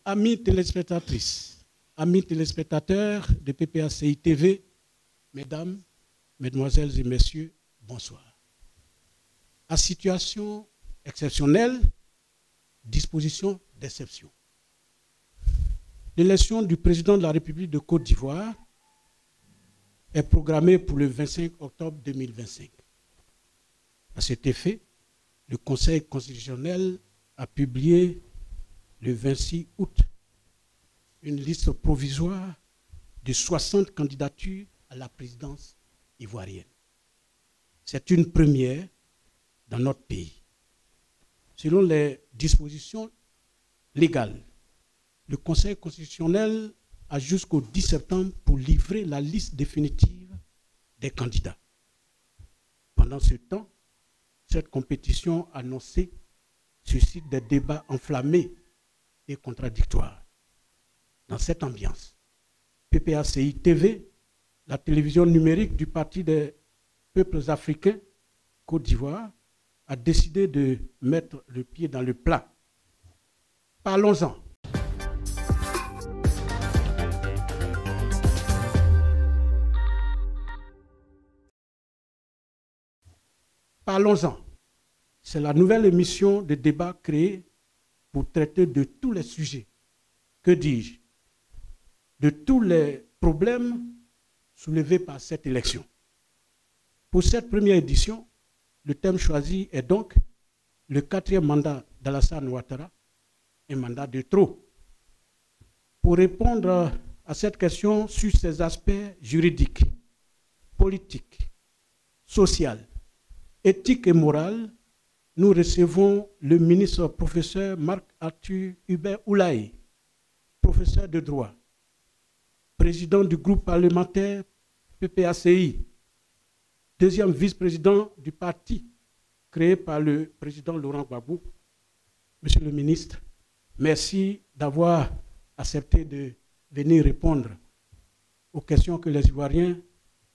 Amis téléspectatrices, amis téléspectateurs de PPACI TV, mesdames, mesdemoiselles et messieurs, bonsoir. À situation exceptionnelle, disposition d'exception. L'élection du président de la République de Côte d'Ivoire est programmée pour le 25 octobre 2025. À cet effet, le Conseil constitutionnel a publié le 26 août une liste provisoire de 60 candidatures à la présidence ivoirienne. C'est une première dans notre pays. Selon les dispositions légales, le Conseil constitutionnel a jusqu'au 10 septembre pour livrer la liste définitive des candidats. Pendant ce temps, cette compétition annoncée suscite des débats enflammés et contradictoires. Dans cette ambiance, PPACI TV, la télévision numérique du Parti des peuples africains, Côte d'Ivoire, a décidé de mettre le pied dans le plat. Parlons-en. Parlons-en. C'est la nouvelle émission de débat créée pour traiter de tous les sujets, que dis-je, de tous les problèmes soulevés par cette élection. Pour cette première édition, le thème choisi est donc le 4e mandat d'Alassane Ouattara, un mandat de trop. Pour répondre à cette question sur ses aspects juridiques, politiques, sociaux, éthiques et moraux, nous recevons le ministre professeur Marc-Arthur Hubert Oulaye, professeur de droit, président du groupe parlementaire PPACI, deuxième vice-président du parti créé par le président Laurent Gbagbo. Monsieur le ministre, merci d'avoir accepté de venir répondre aux questions que les Ivoiriens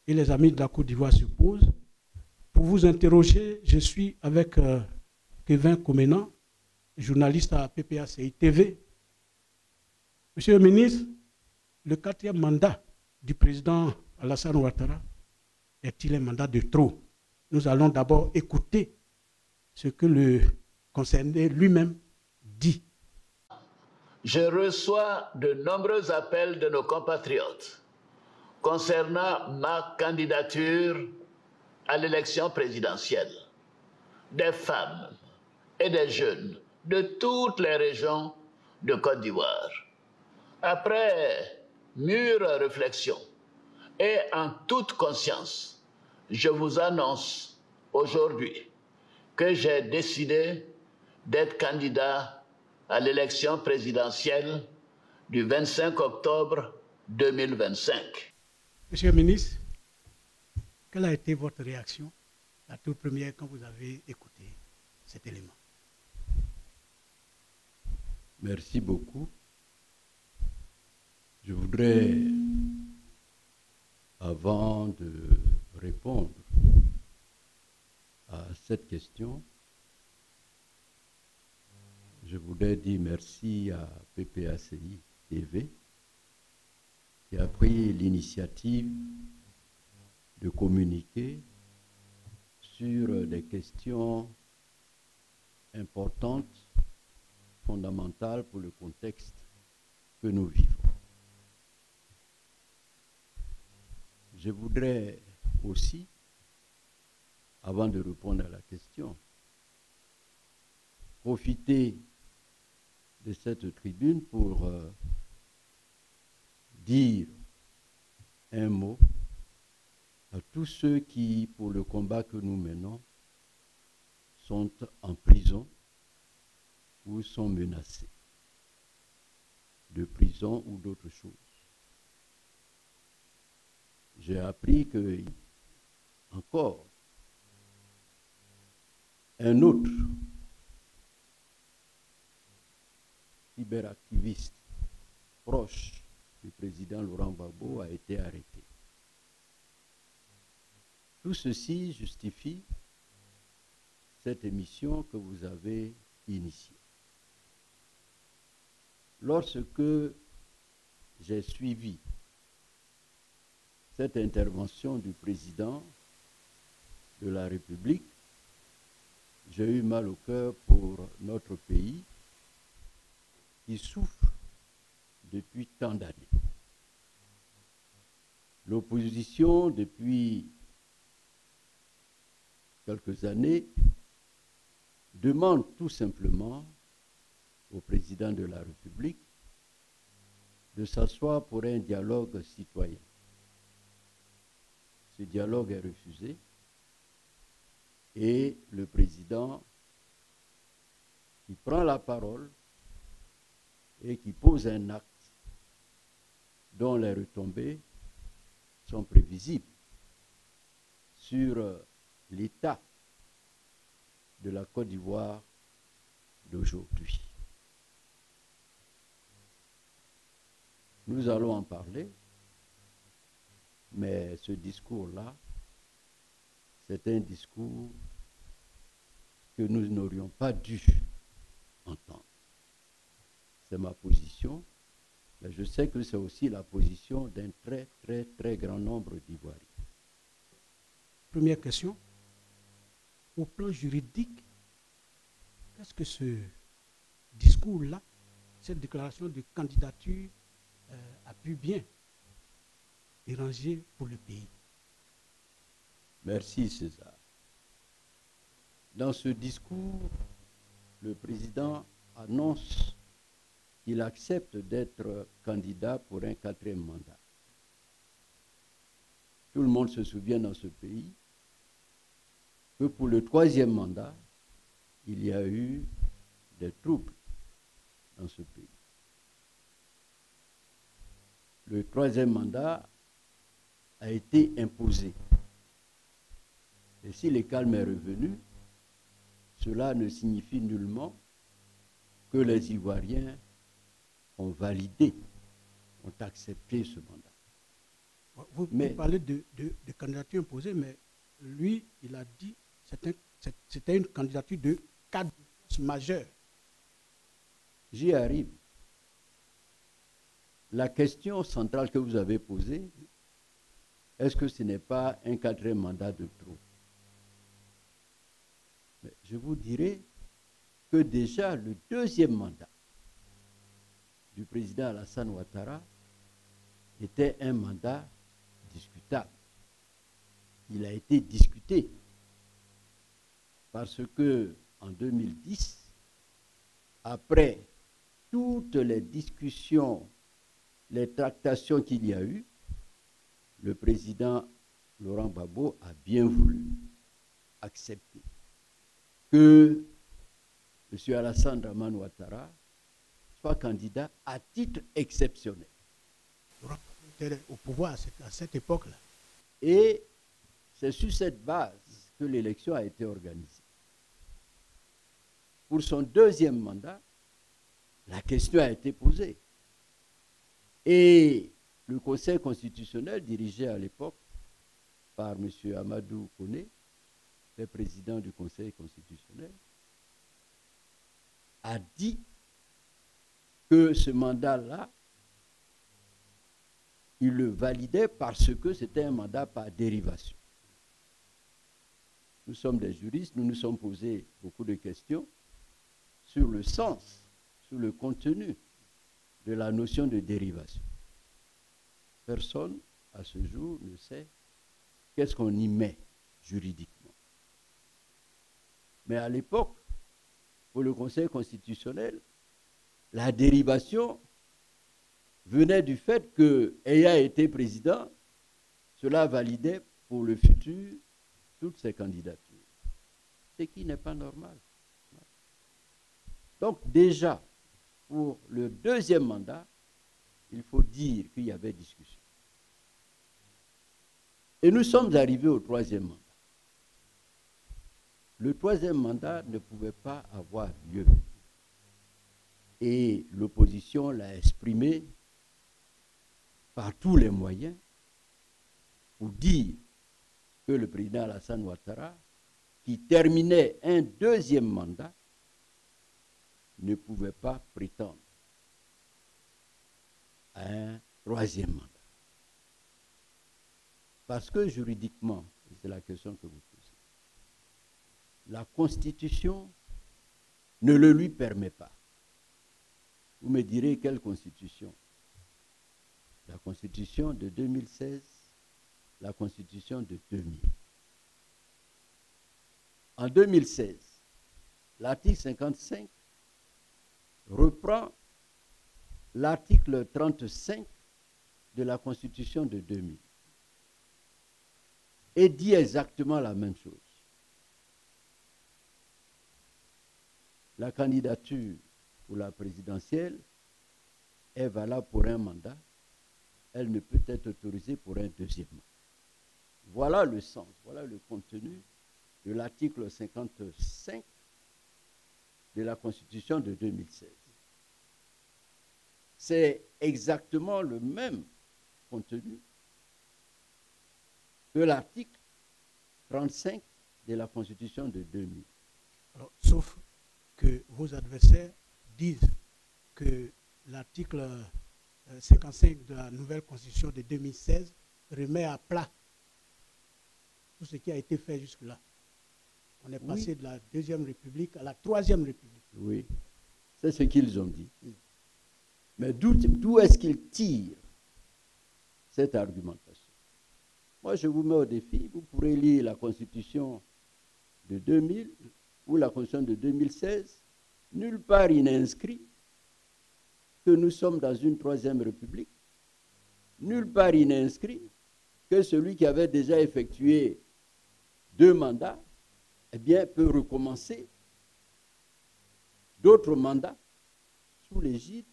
et les amis de la Côte d'Ivoire se posent. Pour vous interroger, je suis avec Kevin Comenan, journaliste à PPACI TV. Monsieur le ministre, le 4e mandat du président Alassane Ouattara est-il un mandat de trop? Nous allons d'abord écouter ce que le concerné lui-même dit. Je reçois de nombreux appels de nos compatriotes concernant ma candidature à l'élection présidentielle. Des femmes et des jeunes de toutes les régions de Côte d'Ivoire. Après mûre réflexion et en toute conscience, je vous annonce aujourd'hui que j'ai décidé d'être candidat à l'élection présidentielle du 25 octobre 2025. Monsieur le ministre, quelle a été votre réaction, la toute première, quand vous avez écouté cet élément? Merci beaucoup. Je voudrais, avant de répondre à cette question, je voudrais dire merci à PPACI TV qui a pris l'initiative de communiquer sur des questions importantes, fondamentales pour le contexte que nous vivons. Je voudrais aussi, avant de répondre à la question, profiter de cette tribune pour dire un mot à tous ceux qui, pour le combat que nous menons, sont en prison ou sont menacés de prison ou d'autres choses. J'ai appris que encore un autre cyberactiviste proche du président Laurent Gbagbo a été arrêté. Tout ceci justifie cette émission que vous avez initiée. lorsque j'ai suivi cette intervention du président de la République, j'ai eu mal au cœur pour notre pays qui souffre depuis tant d'années. L'opposition, depuis quelques années, demande tout simplement au président de la République de s'asseoir pour un dialogue citoyen. Ce dialogue est refusé et le président qui prend la parole et qui pose un acte dont les retombées sont prévisibles sur l'état de la Côte d'Ivoire d'aujourd'hui. Nous allons en parler, mais ce discours-là, c'est un discours que nous n'aurions pas dû entendre. C'est ma position, mais je sais que c'est aussi la position d'un très grand nombre d'Ivoiriens. Première question. Au plan juridique, qu'est-ce que ce discours-là, cette déclaration de candidature a pu bien déranger pour le pays? Merci César. Dans ce discours, le président annonce qu'il accepte d'être candidat pour un 4e mandat. Tout le monde se souvient dans ce pays que pour le 3e mandat, il y a eu des troubles dans ce pays. Le 3e mandat a été imposé. Et si le calme est revenu, cela ne signifie nullement que les Ivoiriens ont validé, ont accepté ce mandat. Vous parlez de candidature imposée, mais lui, il a dit que c'était une candidature de cadre de force majeure. J'y arrive. La question centrale que vous avez posée, est-ce que ce n'est pas un 4e mandat de trop? Mais je vous dirai que déjà le 2e mandat du président Alassane Ouattara était un mandat discutable. Il a été discuté parce que en 2010, après toutes les discussions, les tractations qu'il y a eu, le président Laurent Gbagbo a bien voulu accepter que M. Alassane Dramane Ouattara soit candidat à titre exceptionnel. Au pouvoir à cette époque-là. Et c'est sur cette base que l'élection a été organisée. Pour son 2e mandat, la question a été posée. Et le Conseil constitutionnel, dirigé à l'époque par M. Amadou Koné, le président du Conseil constitutionnel, a dit que ce mandat-là, il le validait parce que c'était un mandat par dérivation. Nous sommes des juristes, nous nous sommes posés beaucoup de questions sur le sens, sur le contenu de la notion de dérivation. Personne, à ce jour, ne sait qu'est-ce qu'on y met juridiquement. Mais à l'époque, pour le Conseil constitutionnel, la dérivation venait du fait que, ayant été président, cela validait pour le futur toutes ses candidatures. Ce qui n'est pas normal. Donc déjà, pour le 2e mandat, il faut dire qu'il y avait discussion. Et nous sommes arrivés au 3e mandat. Le 3e mandat ne pouvait pas avoir lieu. Et l'opposition l'a exprimé par tous les moyens pour dire que le président Alassane Ouattara, qui terminait un 2e mandat, ne pouvait pas prétendre troisième mandat. Parce que juridiquement, c'est la question que vous posez, la Constitution ne le lui permet pas. Vous me direz quelle Constitution? La Constitution de 2016, la Constitution de 2000. En 2016, l'article 55 reprend l'article 35 de la Constitution de 2000 et dit exactement la même chose. La candidature pour la présidentielle est valable pour un mandat, elle ne peut être autorisée pour un deuxième mandat. Voilà le sens, voilà le contenu de l'article 55 de la Constitution de 2016. C'est exactement le même contenu que l'article 35 de la Constitution de 2000. Alors, sauf que vos adversaires disent que l'article 55 de la nouvelle Constitution de 2016 remet à plat tout ce qui a été fait jusque-là. On est passé de la Deuxième République à la Troisième République. Oui, c'est ce qu'ils ont dit. Mais d'où est-ce qu'ils tirent cette argumentation? Moi, je vous mets au défi. Vous pourrez lire la Constitution de 2000 ou la Constitution de 2016. Nulle part il n'est inscrit que nous sommes dans une Troisième République. Nulle part il n'est inscrit que celui qui avait déjà effectué 2 mandats, eh bien, peut recommencer d'autres mandats sous l'égide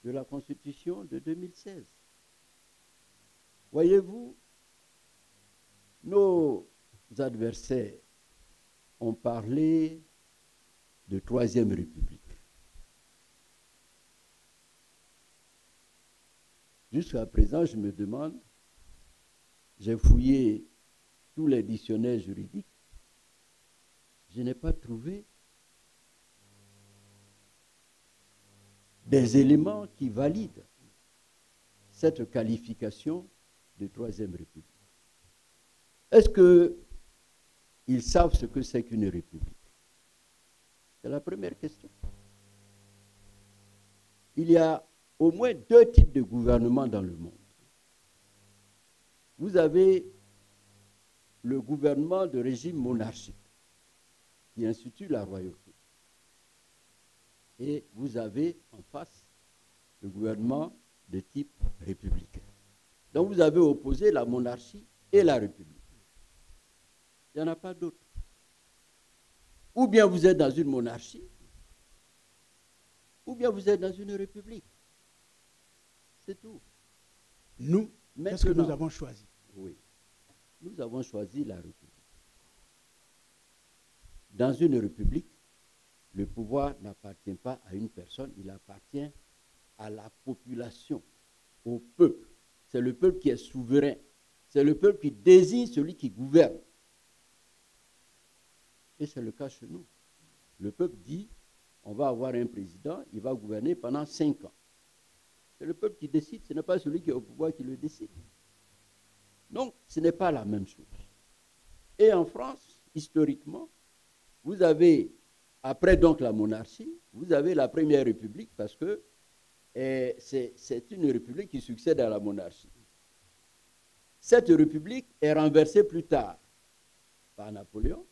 de la Constitution de 2016. Voyez-vous, nos adversaires ont parlé de Troisième République. Jusqu'à présent, je me demande, j'ai fouillé tous les dictionnaires juridiques, je n'ai pas trouvé des éléments qui valident cette qualification de Troisième République. Est-ce qu'ils savent ce que c'est qu'une république? C'est la première question. Il y a au moins 2 types de gouvernements dans le monde. Vous avez le gouvernement de régime monarchique qui institue la royauté. Et vous avez en face le gouvernement de type républicain. Donc vous avez opposé la monarchie et la république. Il n'y en a pas d'autre. Ou bien vous êtes dans une monarchie, ou bien vous êtes dans une république. C'est tout. Nous, qu'est-ce que nous avons choisi? Oui. Nous avons choisi la république. Dans une république, le pouvoir n'appartient pas à une personne, il appartient à la population, au peuple. C'est le peuple qui est souverain. C'est le peuple qui désigne celui qui gouverne. Et c'est le cas chez nous. Le peuple dit, on va avoir un président, il va gouverner pendant 5 ans. C'est le peuple qui décide, ce n'est pas celui qui est au pouvoir qui le décide. Donc, ce n'est pas la même chose. Et en France, historiquement, vous avez, après donc la monarchie, vous avez la Première République parce que c'est une république qui succède à la monarchie. Cette république est renversée plus tard par Napoléon.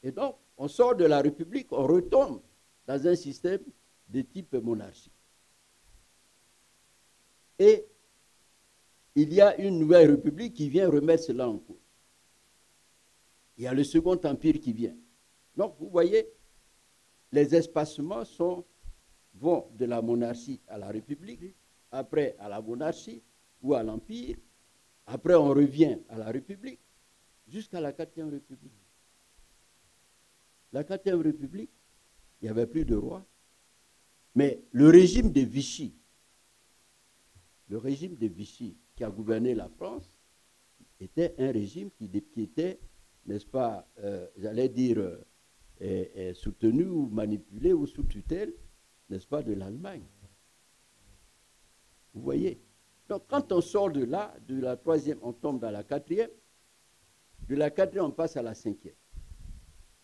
Et donc, on sort de la république, on retombe dans un système de type monarchique. Et il y a une nouvelle république qui vient remettre cela en cause. Il y a le Second Empire qui vient. Donc, vous voyez, les espacements vont de la monarchie à la république, après à la monarchie ou à l'empire, après on revient à la république, jusqu'à la 4e république. La 4e république, il n'y avait plus de roi, mais le régime de Vichy, qui a gouverné la France, était un régime qui était, n'est-ce pas, j'allais dire, soutenu ou manipulé ou sous tutelle, n'est-ce pas, de l'Allemagne. Vous voyez. Donc, quand on sort de là, de la troisième, on tombe dans la quatrième. De la quatrième, on passe à la cinquième.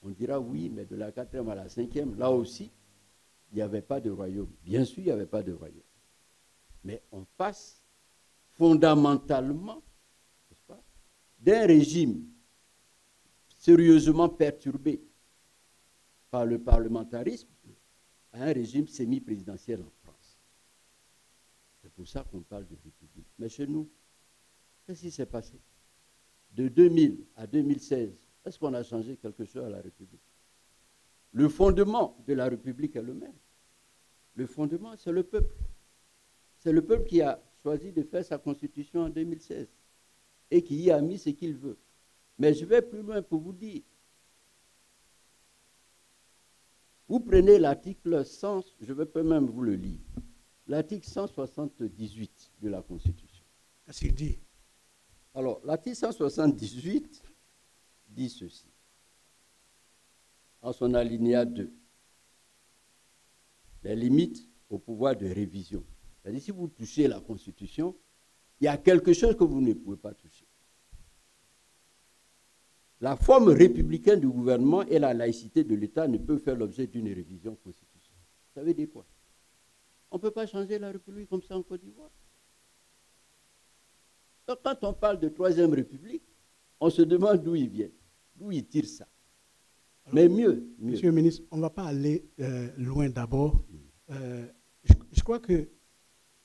On dira oui, mais de la quatrième à la cinquième, là aussi, il n'y avait pas de royaume. Bien sûr, il n'y avait pas de royaume. Mais on passe fondamentalement, n'est-ce pas, d'un régime sérieusement perturbé par le parlementarisme à un régime semi-présidentiel en France. C'est pour ça qu'on parle de république. Mais chez nous, qu'est-ce qui s'est passé? De 2000 à 2016, est-ce qu'on a changé quelque chose à la République? Le fondement de la République est le même. Le fondement, c'est le peuple. C'est le peuple qui a choisi de faire sa constitution en 2016 et qui y a mis ce qu'il veut. Mais je vais plus loin pour vous dire. Vous prenez l'article 100, je vais peut même vous le lire, l'article 178 de la Constitution. Qu'est-ce qu'il dit? Alors, l'article 178 dit ceci, en son alinéa 2, les limites au pouvoir de révision. C'est-à-dire, si vous touchez la Constitution, il y a quelque chose que vous ne pouvez pas toucher. La forme républicaine du gouvernement et la laïcité de l'État ne peuvent faire l'objet d'une révision constitutionnelle. Ça veut dire quoi? On ne peut pas changer la République comme ça en Côte d'Ivoire. Donc, quand on parle de Troisième République, on se demande d'où ils viennent, d'où ils tirent ça. Alors, mais mieux. Monsieur le ministre, on ne va pas aller loin d'abord. Je crois que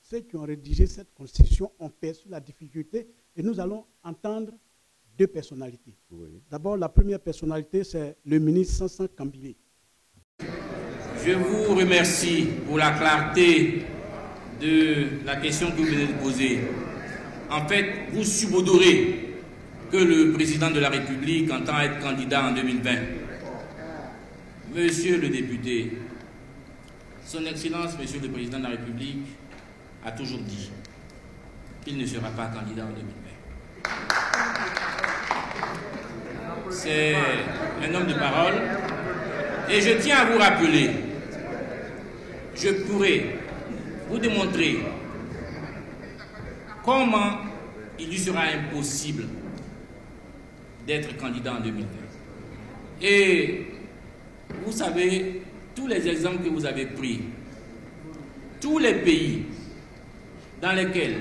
ceux qui ont rédigé cette constitution ont perçu la difficulté et nous allons entendre deux personnalités. Oui. D'abord, la première personnalité, c'est le ministre Sansan Kambilé. Je vous remercie pour la clarté de la question que vous venez de poser. En fait, vous subodorez que le président de la République entend être candidat en 2020. Monsieur le député, Son Excellence, Monsieur le Président de la République, a toujours dit qu'il ne sera pas candidat en 2020. C'est un homme de parole. Et je tiens à vous rappeler, je pourrais vous démontrer comment il lui sera impossible d'être candidat en 2020. Et vous savez, tous les exemples que vous avez pris, tous les pays dans lesquels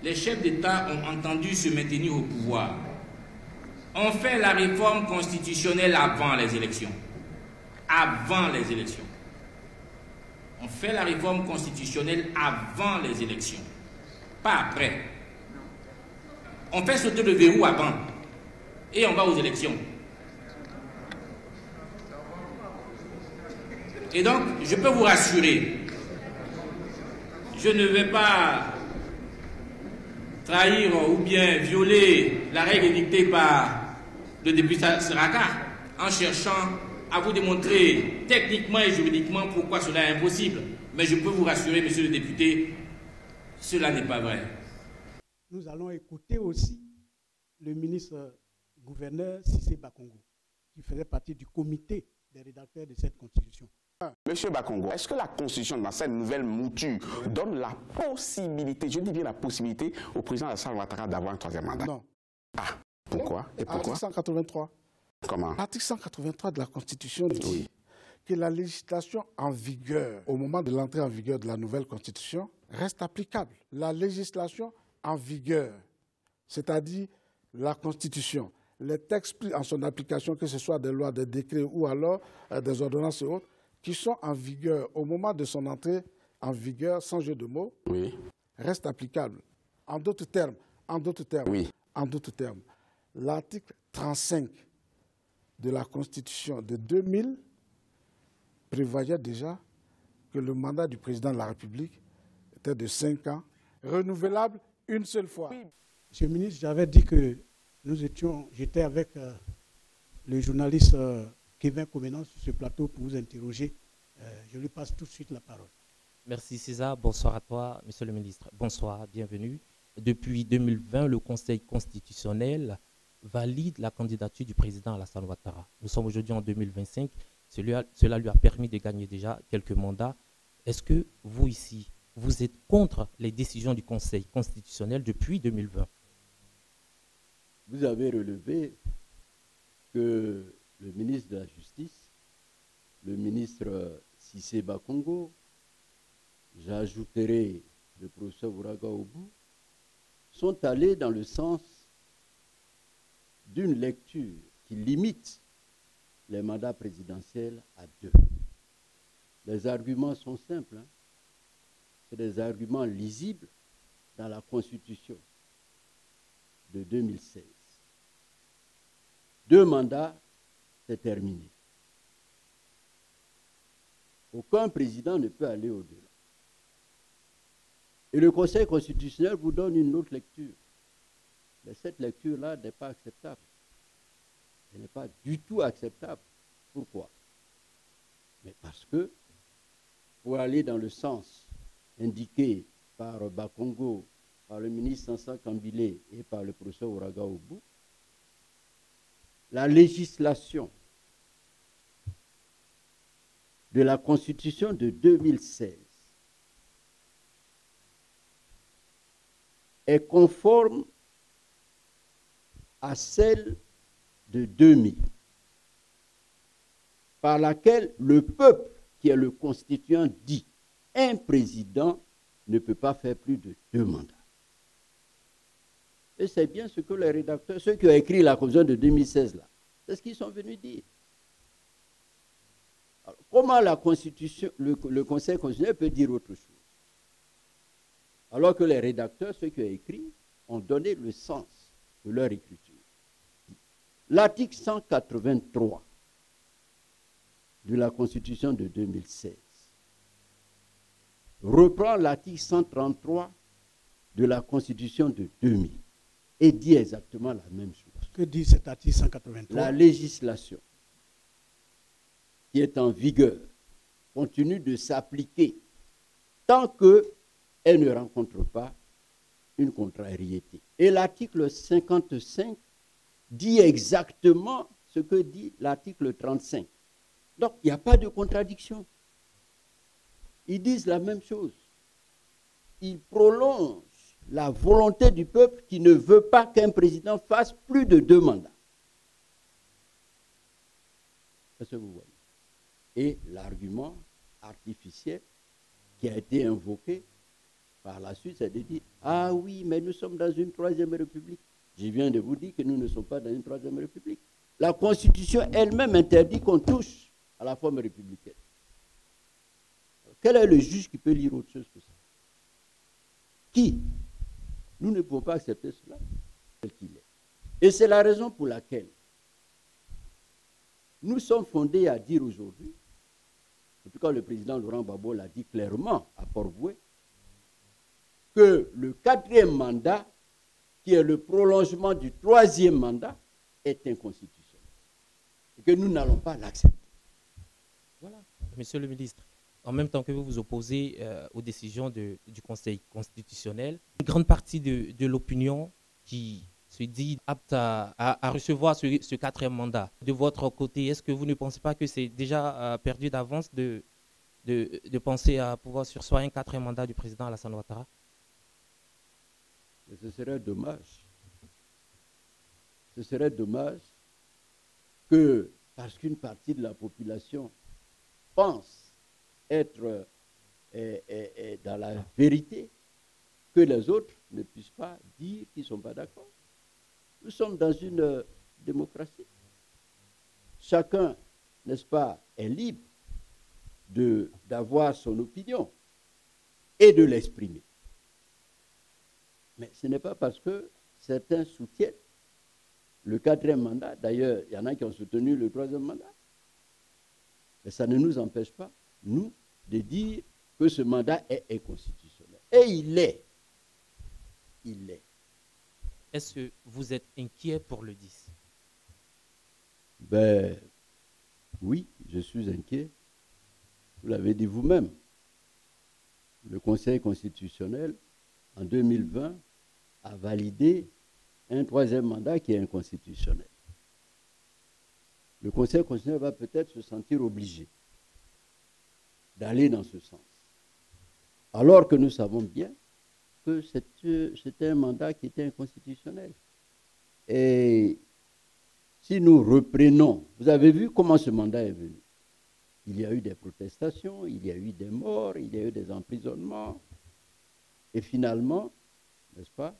les chefs d'État ont entendu se maintenir au pouvoir ont fait la réforme constitutionnelle avant les élections. Avant les élections. On fait la réforme constitutionnelle avant les élections, pas après. On fait sauter le verrou avant et on va aux élections. Et donc, je peux vous rassurer, je ne vais pas trahir ou bien violer la règle dictée par le député Saraka en cherchant à vous démontrer techniquement et juridiquement pourquoi cela est impossible. Mais je peux vous rassurer, monsieur le député, cela n'est pas vrai. Nous allons écouter aussi le ministre gouverneur Cissé Bakongo, qui faisait partie du comité des rédacteurs de cette constitution. Monsieur Bakongo, est-ce que la constitution, dans cette nouvelle mouture, donne la possibilité, je dis bien la possibilité, au président Alassane Ouattara d'avoir un troisième mandat? Non. Ah, pourquoi? Et pourquoi? Article 183. Comment? L'article 183 de la Constitution dit que la législation en vigueur, au moment de l'entrée en vigueur de la nouvelle Constitution, reste applicable. La législation en vigueur, c'est-à-dire la Constitution, les textes pris en son application, que ce soit des lois, des décrets ou alors des ordonnances et autres, qui sont en vigueur au moment de son entrée en vigueur, sans jeu de mots, restent applicables. En d'autres termes, l'article 35 de la Constitution de 2000 prévoyait déjà que le mandat du président de la République était de 5 ans, renouvelable une seule fois. Monsieur le ministre, j'avais dit que j'étais avec le journaliste Kevin Comenan sur ce plateau pour vous interroger. Je lui passe tout de suite la parole. Merci César, bonsoir à toi, monsieur le ministre. Bonsoir, bienvenue. Depuis 2020, le Conseil constitutionnel valide la candidature du président Alassane Ouattara. Nous sommes aujourd'hui en 2025. Cela lui a permis de gagner déjà quelques mandats. Est-ce que vous ici, vous êtes contre les décisions du Conseil constitutionnel depuis 2020. Vous avez relevé que le ministre de la Justice, le ministre Cissé Bakongo, j'ajouterai le professeur Ouraga Obu, sont allés dans le sens d'une lecture qui limite les mandats présidentiels à 2. Les arguments sont simples, hein. C'est des arguments lisibles dans la Constitution de 2016. 2 mandats, c'est terminé. Aucun président ne peut aller au-delà. Et le Conseil constitutionnel vous donne une autre lecture. Mais cette lecture-là n'est pas acceptable. Elle n'est pas du tout acceptable. Pourquoi? Mais parce que, pour aller dans le sens indiqué par Bakongo, par le ministre Sansa Kambilé et par le professeur Ouraga Obu, la législation de la Constitution de 2016 est conforme à celle de 2000, par laquelle le peuple, qui est le constituant, dit un président ne peut pas faire plus de 2 mandats. Et c'est bien ce que les rédacteurs, ceux qui ont écrit la Constitution de 2016 là, c'est ce qu'ils sont venus dire. Alors, comment la Constitution, le Conseil constitutionnel peut dire autre chose? Alors que les rédacteurs, ceux qui ont écrit, ont donné le sens de leur écriture. L'article 183 de la Constitution de 2016 reprend l'article 133 de la Constitution de 2000 et dit exactement la même chose. Que dit cet article 183? La législation qui est en vigueur continue de s'appliquer tant qu'elle ne rencontre pas une contrariété. Et l'article 55 dit exactement ce que dit l'article 35. Donc, il n'y a pas de contradiction. Ils disent la même chose. Ils prolongent la volonté du peuple qui ne veut pas qu'un président fasse plus de 2 mandats. C'est ce que vous voyez. Et l'argument artificiel qui a été invoqué par la suite, c'est de dire « Ah oui, mais nous sommes dans une 3e République ». Je viens de vous dire que nous ne sommes pas dans une 3e République. La Constitution elle-même interdit qu'on touche à la forme républicaine. Alors, quel est le juge qui peut lire autre chose que ça? Qui? Nous ne pouvons pas accepter cela tel qu'il est. Et c'est la raison pour laquelle nous sommes fondés à dire aujourd'hui, en tout cas le président Laurent Gbagbo l'a dit clairement à Port-Vouet, que le 4e mandat, qui est le prolongement du 3e mandat, est inconstitutionnel. Et que nous n'allons pas l'accepter. Voilà. Monsieur le ministre, en même temps que vous vous opposez aux décisions du Conseil constitutionnel, une grande partie de l'opinion qui se dit apte à recevoir ce 4e mandat. De votre côté, est-ce que vous ne pensez pas que c'est déjà perdu d'avance de penser à pouvoir surseoir un 4e mandat du président Alassane Ouattara? Ce serait dommage. Ce serait dommage que, parce qu'une partie de la population pense être dans la vérité, que les autres ne puissent pas dire qu'ils ne sont pas d'accord. Nous sommes dans une démocratie. Chacun, n'est-ce pas, est libre d'avoir son opinion et de l'exprimer. Mais ce n'est pas parce que certains soutiennent le 4e mandat, d'ailleurs, il y en a qui ont soutenu le 3e mandat, mais ça ne nous empêche pas, nous, de dire que ce mandat est inconstitutionnel. Et il est. Il est. Est-ce que vous êtes inquiet pour le 10? Ben, oui, je suis inquiet. Vous l'avez dit vous-même. Le Conseil constitutionnel, en 2020, a validé un 3e mandat qui est inconstitutionnel. Le Conseil constitutionnel va peut-être se sentir obligé d'aller dans ce sens. Alors que nous savons bien que c'était un mandat qui était inconstitutionnel. Et si nous reprenons, vous avez vu comment ce mandat est venu. Il y a eu des protestations, il y a eu des morts, il y a eu des emprisonnements. Et finalement, n'est-ce pas,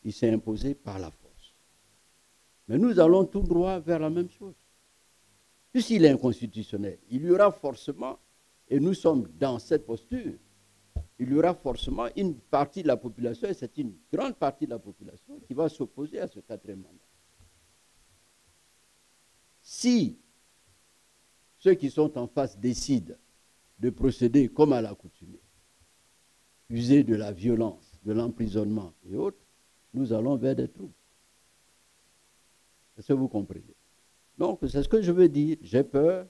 il s'est imposé par la force. Mais nous allons tout droit vers la même chose. Puisqu'il est inconstitutionnel, il y aura forcément, et nous sommes dans cette posture, il y aura forcément une partie de la population, et c'est une grande partie de la population, qui va s'opposer à ce 4e mandat. Si ceux qui sont en face décident de procéder comme à l'accoutumée, user de la violence, de l'emprisonnement et autres, nous allons vers des troubles. Est-ce que vous comprenez? Donc, c'est ce que je veux dire. J'ai peur,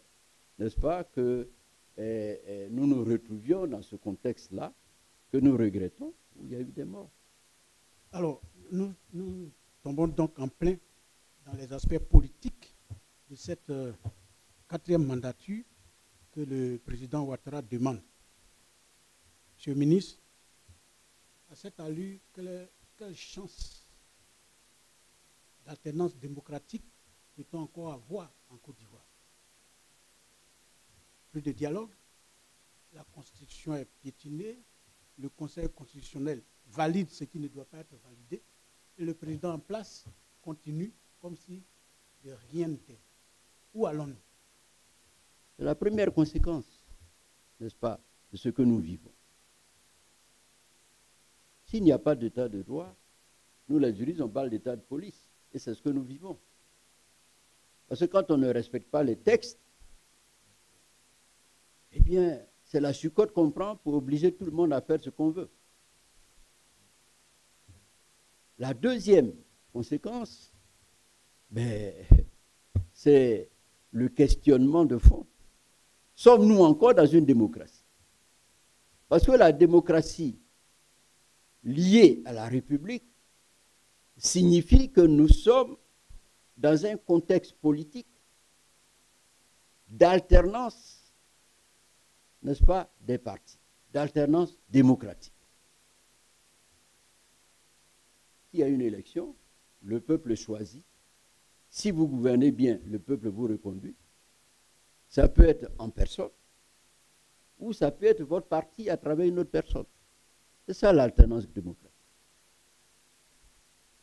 n'est-ce pas, que nous nous retrouvions dans ce contexte-là, que nous regrettons, où il y a eu des morts. Alors, nous tombons donc en plein dans les aspects politiques de cette 4e mandature que le président Ouattara demande. Monsieur le ministre, à cette allure, quelle chance d'alternance démocratique peut-on encore avoir en Côte d'Ivoire? Plus de dialogue, la Constitution est piétinée, le Conseil constitutionnel valide ce qui ne doit pas être validé, et le président en place continue comme si de rien n'était. Où allons-nous? C'est la première conséquence, n'est-ce pas, de ce que nous vivons. S'il n'y a pas d'état de droit, nous les juristes, on parle d'état de police, et c'est ce que nous vivons. Parce que quand on ne respecte pas les textes, eh bien, c'est la chicotte qu'on prend pour obliger tout le monde à faire ce qu'on veut. La deuxième conséquence, c'est le questionnement de fond. Sommes-nous encore dans une démocratie? Parce que la démocratie liée à la République signifie que nous sommes dans un contexte politique d'alternance, n'est-ce pas, des partis, d'alternance démocratique. S'il y a une élection, le peuple choisit. Si vous gouvernez bien, le peuple vous reconduit. Ça peut être en personne, ou ça peut être votre parti à travers une autre personne. C'est ça l'alternance démocratique.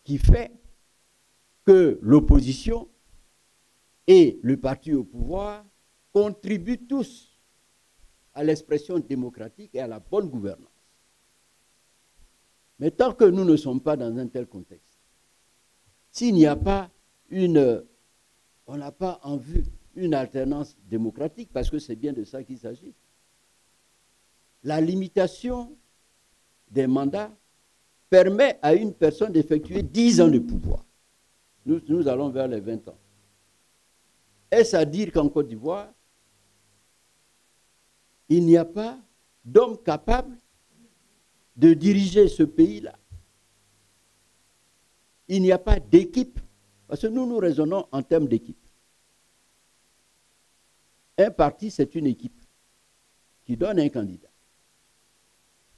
Qui fait que l'opposition et le parti au pouvoir contribuent tous à l'expression démocratique et à la bonne gouvernance. Mais tant que nous ne sommes pas dans un tel contexte, s'il n'y a pas on n'a pas en vue une alternance démocratique, parce que c'est bien de ça qu'il s'agit, la limitation des mandats permet à une personne d'effectuer 10 ans de pouvoir. Nous allons vers les 20 ans. Est-ce à dire qu'en Côte d'Ivoire, il n'y a pas d'homme capable de diriger ce pays-là? Il n'y a pas d'équipe, parce que nous raisonnons en termes d'équipe. Un parti, c'est une équipe qui donne un candidat.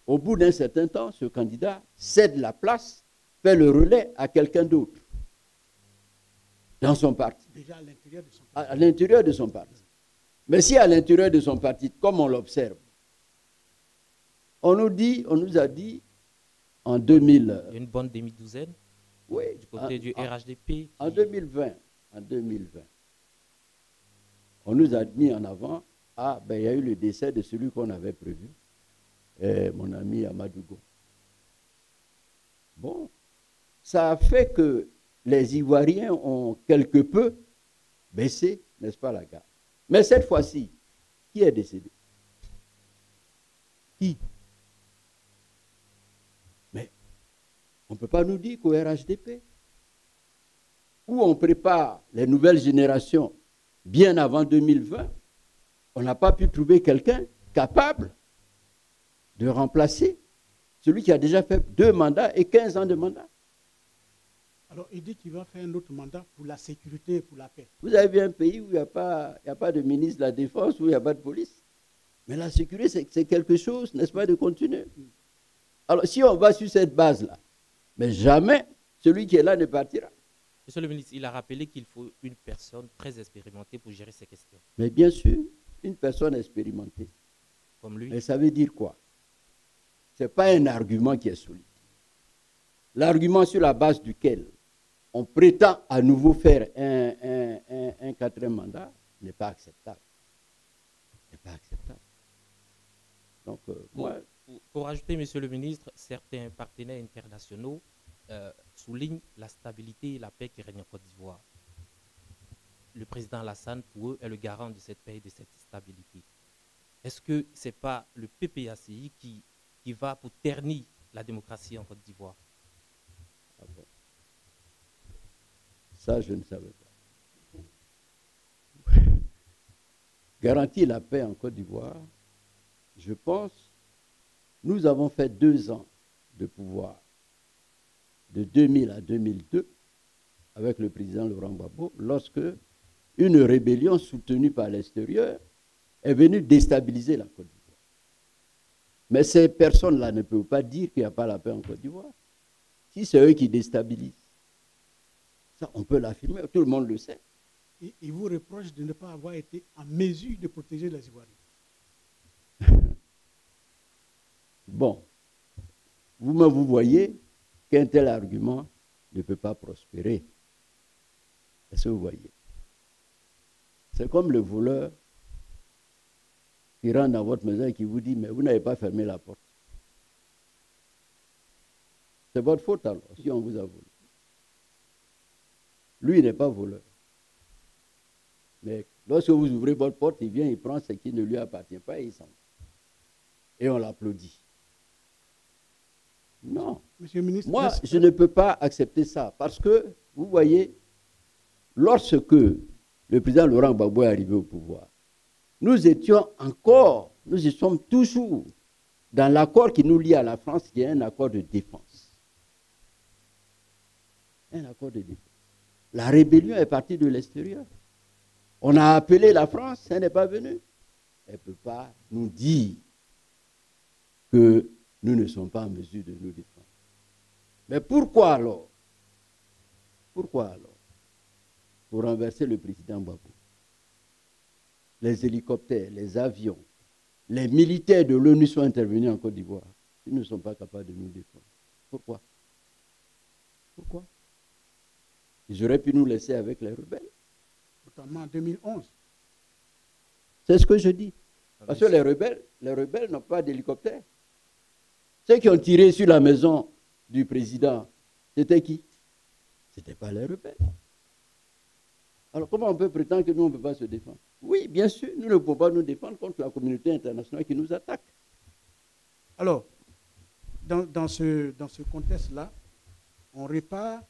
Au bout d'un certain temps, ce candidat cède la place, fait le relais à quelqu'un d'autre dans son parti. Déjà à l'intérieur de son parti. À l'intérieur de son parti. Mais si à l'intérieur de son parti, comme on l'observe, on nous a dit en 2000... Une bonne demi-douzaine, oui, du côté du RHDP. En 2020, on nous a mis en avant, il y a eu le décès de celui qu'on avait prévu, mon ami Amadougo. Bon, ça a fait que les Ivoiriens ont quelque peu baissé, n'est-ce pas, la garde. Mais cette fois-ci, qui est décédé? Qui? Mais on ne peut pas nous dire qu'au RHDP, où on prépare les nouvelles générations bien avant 2020, on n'a pas pu trouver quelqu'un capable de remplacer celui qui a déjà fait 2 mandats et 15 ans de mandat. Alors, il dit qu'il va faire un autre mandat pour la sécurité et pour la paix. Vous avez vu un pays où il n'y a pas de ministre de la Défense, où il n'y a pas de police? Mais la sécurité, c'est quelque chose, n'est-ce pas, de continu. Alors, si on va sur cette base-là, mais jamais celui qui est là ne partira. Monsieur le ministre, il a rappelé qu'il faut une personne très expérimentée pour gérer ces questions. Mais bien sûr, une personne expérimentée. Comme lui. Mais ça veut dire quoi? Ce n'est pas un argument qui est solide. L'argument sur la base duquel on prétend à nouveau faire un quatrième mandat n'est pas acceptable. N'est pas acceptable. Donc, pour ajouter, monsieur le ministre, certains partenaires internationaux soulignent la stabilité et la paix qui règne en Côte d'Ivoire. Le président Alassane, pour eux, est le garant de cette paix et de cette stabilité. Est-ce que ce n'est pas le PPACI qui va pour ternir la démocratie en Côte d'Ivoire? Ah bon. Ça, je ne savais pas. Garantir la paix en Côte d'Ivoire, je pense, nous avons fait 2 ans de pouvoir, de 2000 à 2002, avec le président Laurent Gbagbo, lorsque une rébellion soutenue par l'extérieur est venue déstabiliser la Côte d'Ivoire. Mais ces personnes-là ne peuvent pas dire qu'il n'y a pas la paix en Côte d'Ivoire. Si c'est eux qui déstabilisent, ça on peut l'affirmer, tout le monde le sait. Et ils vous reprochent de ne pas avoir été en mesure de protéger les Ivoiriens. Bon, vous voyez qu'un tel argument ne peut pas prospérer. Est-ce que vous voyez? C'est comme le voleur qui rentre dans votre maison et qui vous dit, mais vous n'avez pas fermé la porte. C'est votre faute alors, si on vous a volé. Lui, il n'est pas voleur. Mais lorsque vous ouvrez votre porte, il vient, il prend ce qui ne lui appartient pas et il s'en va. Et on l'applaudit. Non. Monsieur le ministre, moi, je ne peux pas accepter ça. Parce que, vous voyez, lorsque le président Laurent Gbagbo est arrivé au pouvoir, nous sommes toujours dans l'accord qui nous lie à la France, qui est un accord de défense. Un accord de défense. La rébellion est partie de l'extérieur. On a appelé la France, elle n'est pas venue. Elle ne peut pas nous dire que nous ne sommes pas en mesure de nous défendre. Mais pourquoi alors? Pourquoi alors? Pour renverser le président Gbagbo. Les hélicoptères, les avions, les militaires de l'ONU sont intervenus en Côte d'Ivoire. Ils ne sont pas capables de nous défendre. Pourquoi? Pourquoi? Ils auraient pu nous laisser avec les rebelles. Notamment en 2011. C'est ce que je dis. Parce que les rebelles n'ont pas d'hélicoptère. Ceux qui ont tiré sur la maison du président, c'était qui? Ce n'était pas les rebelles. Alors comment on peut prétendre que nous, on ne peut pas se défendre? Oui, bien sûr, nous ne pouvons pas nous défendre contre la communauté internationale qui nous attaque. Alors, dans ce contexte-là, on repart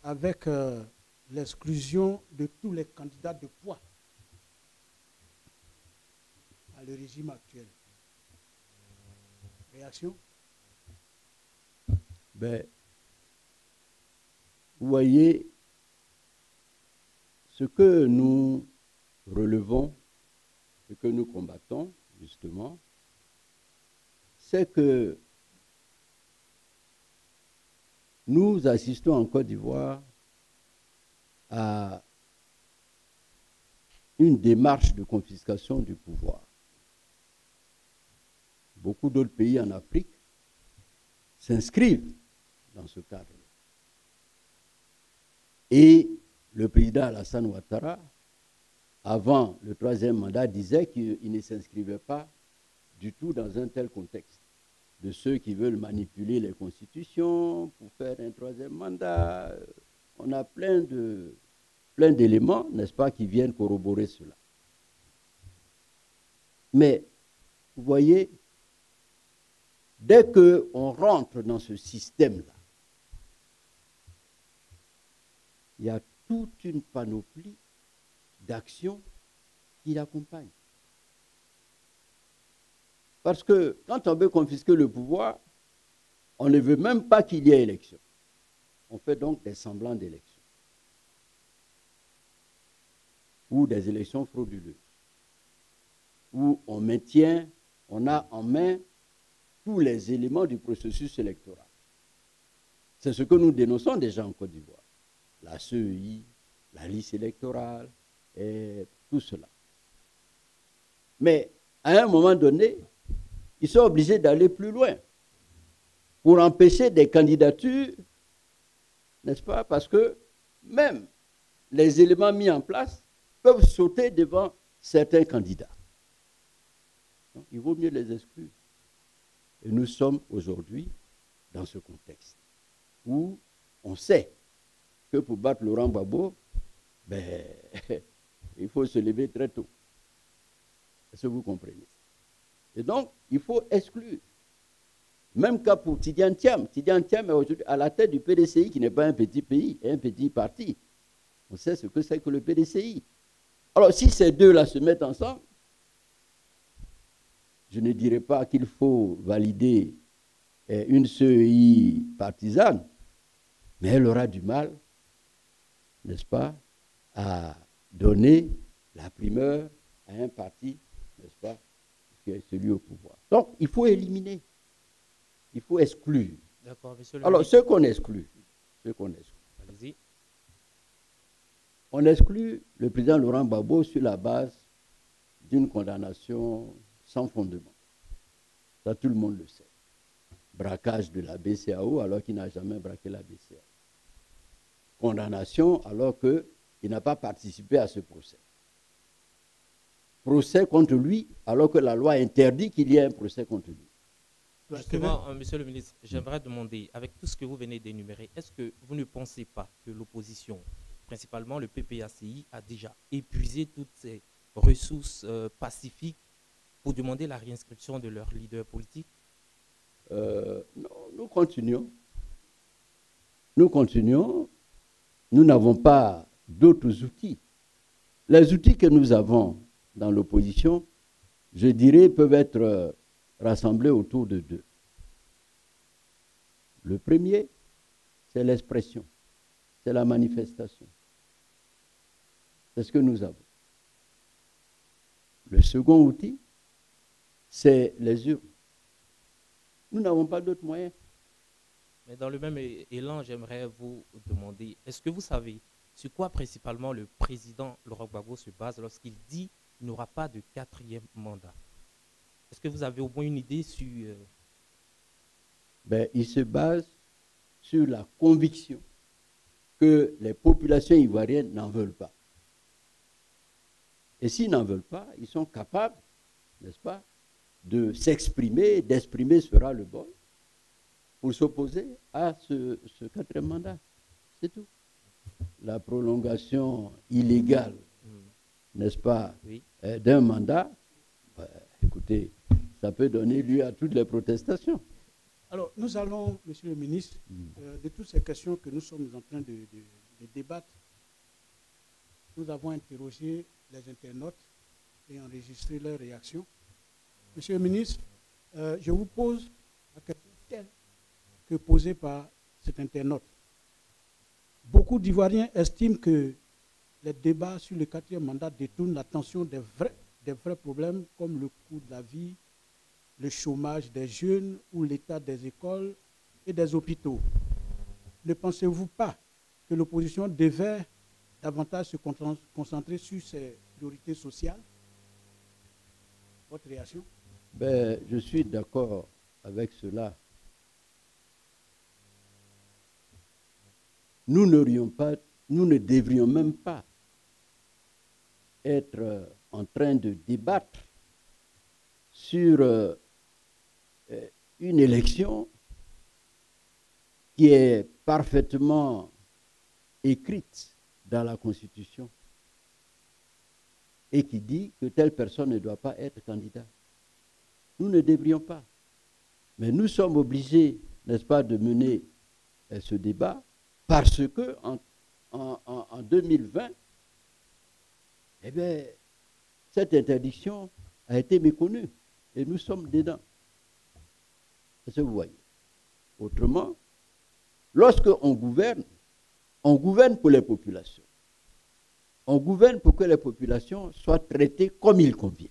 avec l'exclusion de tous les candidats de poids à le régime actuel. Réaction? Ben, vous voyez, ce que nous relevons, ce que nous combattons, justement, c'est que nous assistons en Côte d'Ivoire à une démarche de confiscation du pouvoir. Beaucoup d'autres pays en Afrique s'inscrivent dans ce cadre. Et le président Alassane Ouattara, avant le 3e mandat, disait qu'il ne s'inscrivait pas du tout dans un tel contexte de ceux qui veulent manipuler les constitutions pour faire un 3e mandat. On a plein d'éléments, n'est-ce pas, qui viennent corroborer cela. Mais, vous voyez, dès qu'on rentre dans ce système-là, il y a toute une panoplie d'actions qui l'accompagnent. Parce que quand on veut confisquer le pouvoir, on ne veut même pas qu'il y ait élection. On fait donc des semblants d'élections. Ou des élections frauduleuses. où on maintient, on a en main tous les éléments du processus électoral. C'est ce que nous dénonçons déjà en Côte d'Ivoire. La CEI, la liste électorale, et tout cela. Mais à un moment donné, ils sont obligés d'aller plus loin pour empêcher des candidatures, n'est-ce pas? Parce que même les éléments mis en place peuvent sauter devant certains candidats. Donc, il vaut mieux les exclure. Et nous sommes aujourd'hui dans ce contexte où on sait que pour battre Laurent Gbagbo, ben, il faut se lever très tôt. Est-ce que vous comprenez? Et donc, il faut exclure. Même cas pour Tidiane Thiam. Tidiane Thiam est aujourd'hui à la tête du PDCI, qui n'est pas un petit pays, un petit parti. On sait ce que c'est que le PDCI. Alors, si ces deux-là se mettent ensemble, je ne dirais pas qu'il faut valider une CEI partisane, mais elle aura du mal, n'est-ce pas, à donner la primeur à un parti, n'est-ce pas, qui est celui au pouvoir. Donc, il faut éliminer, il faut exclure. D'accord, monsieur le Alors, ministre. ce qu'on exclut, Allez-y. on exclut le président Laurent Gbagbo sur la base d'une condamnation sans fondement. Ça, tout le monde le sait. Braquage de la BCEAO alors qu'il n'a jamais braqué la BCEAO. Condamnation alors qu'il n'a pas participé à ce procès. Procès contre lui alors que la loi interdit qu'il y ait un procès contre lui. Justement, monsieur le ministre, j'aimerais demander, avec tout ce que vous venez d'énumérer, est-ce que vous ne pensez pas que l'opposition, principalement le PPACI, a déjà épuisé toutes ses ressources pacifiques pour demander la réinscription de leur leader politique? Non, nous continuons. Nous continuons. Nous n'avons pas d'autres outils. Les outils que nous avons dans l'opposition, je dirais, peuvent être rassemblés autour de deux. Le premier, c'est l'expression, c'est la manifestation. C'est ce que nous avons. Le second outil, c'est les urnes. Nous n'avons pas d'autres moyens. Mais dans le même élan, j'aimerais vous demander, est-ce que vous savez sur quoi principalement le président Laurent Gbagbo se base lorsqu'il dit qu'il n'aura pas de 4e mandat? Est-ce que vous avez au moins une idée sur... Il se base sur la conviction que les populations ivoiriennes n'en veulent pas. Et s'ils n'en veulent pas, ils sont capables, n'est-ce pas, de s'exprimer, d'exprimer sera le bon, pour s'opposer à ce 4e mandat. C'est tout. La prolongation illégale, n'est-ce pas, oui, d'un mandat, écoutez, ça peut donner lieu à toutes les protestations. Alors, nous allons, monsieur le ministre, de toutes ces questions que nous sommes en train de débattre, nous avons interrogé les internautes et enregistré leurs réactions. Monsieur le ministre, je vous pose la question telle que posée par cet internaute. Beaucoup d'Ivoiriens estiment que les débats sur le 4e mandat détournent l'attention des vrais problèmes comme le coût de la vie, le chômage des jeunes ou l'état des écoles et des hôpitaux. Ne pensez-vous pas que l'opposition devait davantage se concentrer sur ses priorités sociales? Votre réaction? Je suis d'accord avec cela. Nous ne devrions même pas être en train de débattre sur une élection qui est parfaitement écrite dans la Constitution et qui dit que telle personne ne doit pas être candidat. Nous ne devrions pas. Mais nous sommes obligés, n'est-ce pas, de mener ce débat parce que en 2020, cette interdiction a été méconnue et nous sommes dedans. Est-ce que vous voyez? Autrement, lorsqu'on gouverne pour les populations. On gouverne pour que les populations soient traitées comme il convient.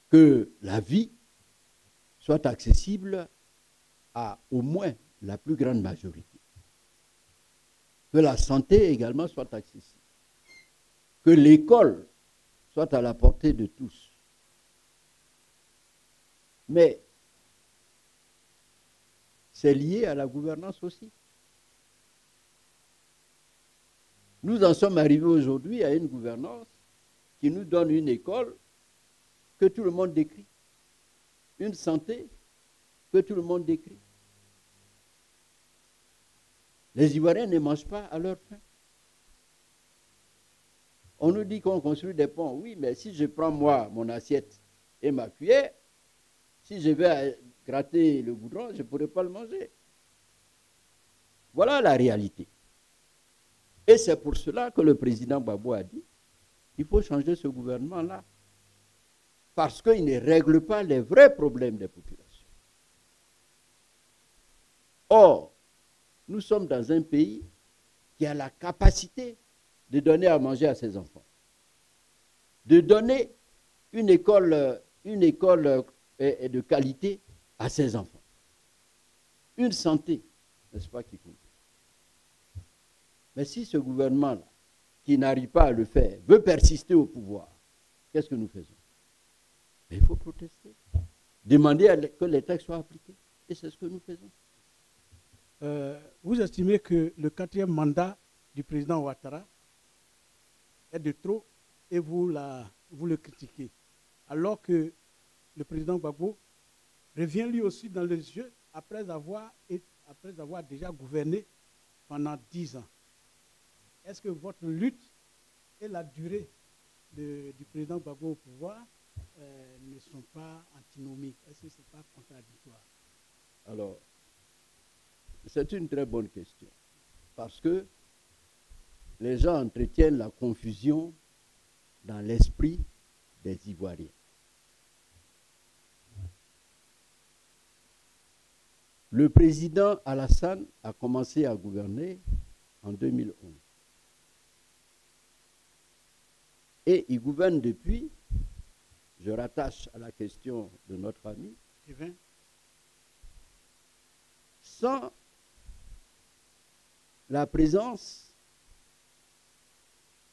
que la vie soit accessible à au moins la plus grande majorité. Que la santé également soit accessible. Que l'école soit à la portée de tous. Mais c'est lié à la gouvernance aussi. Nous en sommes arrivés aujourd'hui à une gouvernance qui nous donne une école que tout le monde décrit, une santé que tout le monde décrit. Les Ivoiriens ne mangent pas à leur faim. On nous dit qu'on construit des ponts. Oui, mais si je prends moi mon assiette et ma cuillère, si je vais gratter le goudron, je ne pourrai pas le manger. Voilà la réalité. Et c'est pour cela que le président Gbagbo a dit qu'il faut changer ce gouvernement-là. Parce qu'il ne règle pas les vrais problèmes des populations. Or, nous sommes dans un pays qui a la capacité de donner à manger à ses enfants, de donner une école de qualité à ses enfants, une santé, n'est-ce pas, qui compte. Mais si ce gouvernement-là, qui n'arrive pas à le faire, veut persister au pouvoir, qu'est-ce que nous faisons? Mais il faut protester, demander que les textes soient appliqués, et c'est ce que nous faisons. Vous estimez que le 4e mandat du président Ouattara est de trop et vous le critiquez, alors que le président Gbagbo revient lui aussi dans le jeu après avoir déjà gouverné pendant 10 ans. Est-ce que votre lutte et la durée du président Gbagbo au pouvoir ne sont pas antinomiques? Est-ce que ce n'est pas contradictoire? Alors, c'est une très bonne question, parce que les gens entretiennent la confusion dans l'esprit des Ivoiriens. Le président Alassane a commencé à gouverner en 2011. Et il gouverne depuis, je rattache à la question de notre ami, sans la présence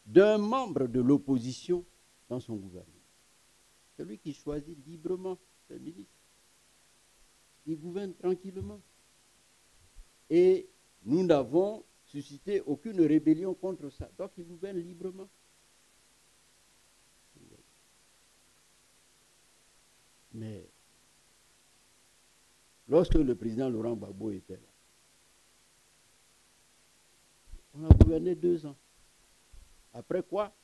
d'un membre de l'opposition dans son gouvernement. Celui qui choisit librement ses ministres. Il gouverne tranquillement. Et nous n'avons suscité aucune rébellion contre ça. Donc il gouverne librement. Mais lorsque le président Laurent Gbagbo était là, on a gouverné 2 ans. Après quoi,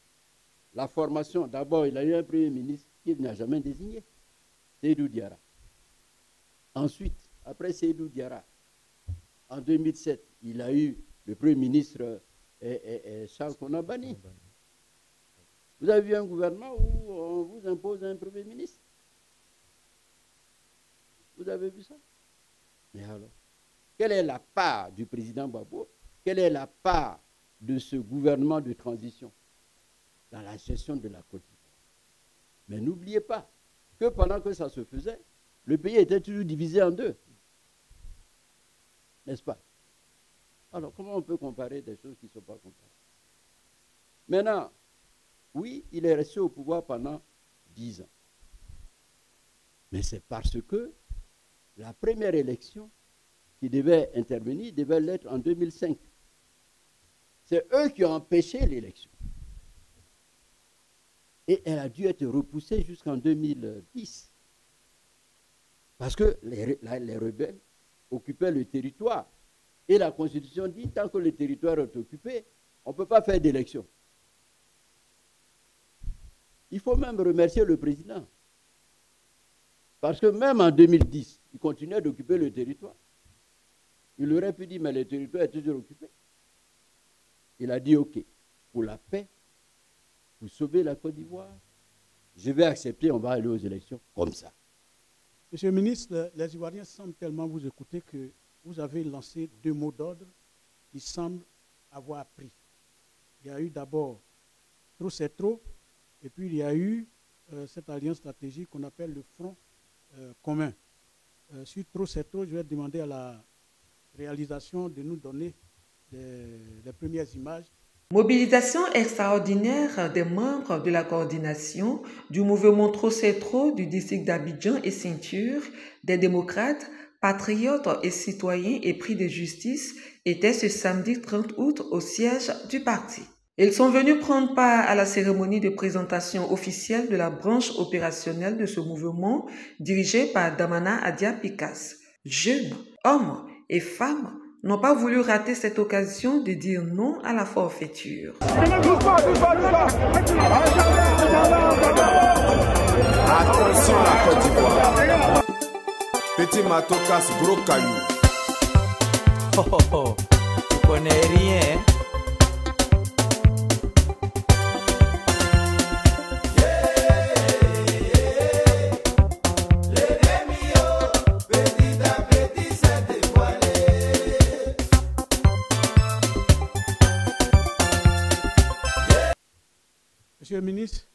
la formation, d'abord, il a eu un premier ministre qu'il n'a jamais désigné, Seydou Diarra. Ensuite, après Seydou Diarra, en 2007, il a eu le premier ministre Charles Konabani. Vous avez vu un gouvernement où on vous impose un premier ministre? Vous avez vu ça? Mais alors, quelle est la part du président Gbagbo? Quelle est la part de ce gouvernement de transition dans la gestion de la Côte d'Ivoire? Mais n'oubliez pas que pendant que ça se faisait, le pays était toujours divisé en 2. N'est-ce pas? Alors, comment on peut comparer des choses qui ne sont pas comparables? Maintenant, oui, il est resté au pouvoir pendant 10 ans. Mais c'est parce que la première élection qui devait intervenir devait l'être en 2005. C'est eux qui ont empêché l'élection. Et elle a dû être repoussée jusqu'en 2010. Parce que les rebelles occupaient le territoire. Et la Constitution dit, tant que le territoire est occupé, on ne peut pas faire d'élection. Il faut même remercier le président. Parce que même en 2010, il continuait d'occuper le territoire. Il aurait pu dire, mais le territoire est toujours occupé. Il a dit, OK, pour la paix, pour sauver la Côte d'Ivoire, je vais accepter, on va aller aux élections comme ça. Monsieur le ministre, les Ivoiriens semblent tellement vous écouter que vous avez lancé 2 mots d'ordre qui semblent avoir pris. Il y a eu d'abord trop c'est trop, et puis il y a eu cette alliance stratégique qu'on appelle le front commun. Sur trop c'est trop, je vais demander à la réalisation de nous donner les premières images. Mobilisation extraordinaire des membres de la coordination du mouvement Trop c'est trop du district d'Abidjan et Ceinture, des démocrates, patriotes et citoyens épris de justice était ce samedi 30 août au siège du parti. Ils sont venus prendre part à la cérémonie de présentation officielle de la branche opérationnelle de ce mouvement dirigée par Damana Adia Pikas. Jeunes, hommes et femmes n'ont pas voulu rater cette occasion de dire non à la forfaiture. Attention à la Côte d'Ivoire. Petit matou casse gros caillou. Oh oh oh, tu connais rien. Monsieur le ministre,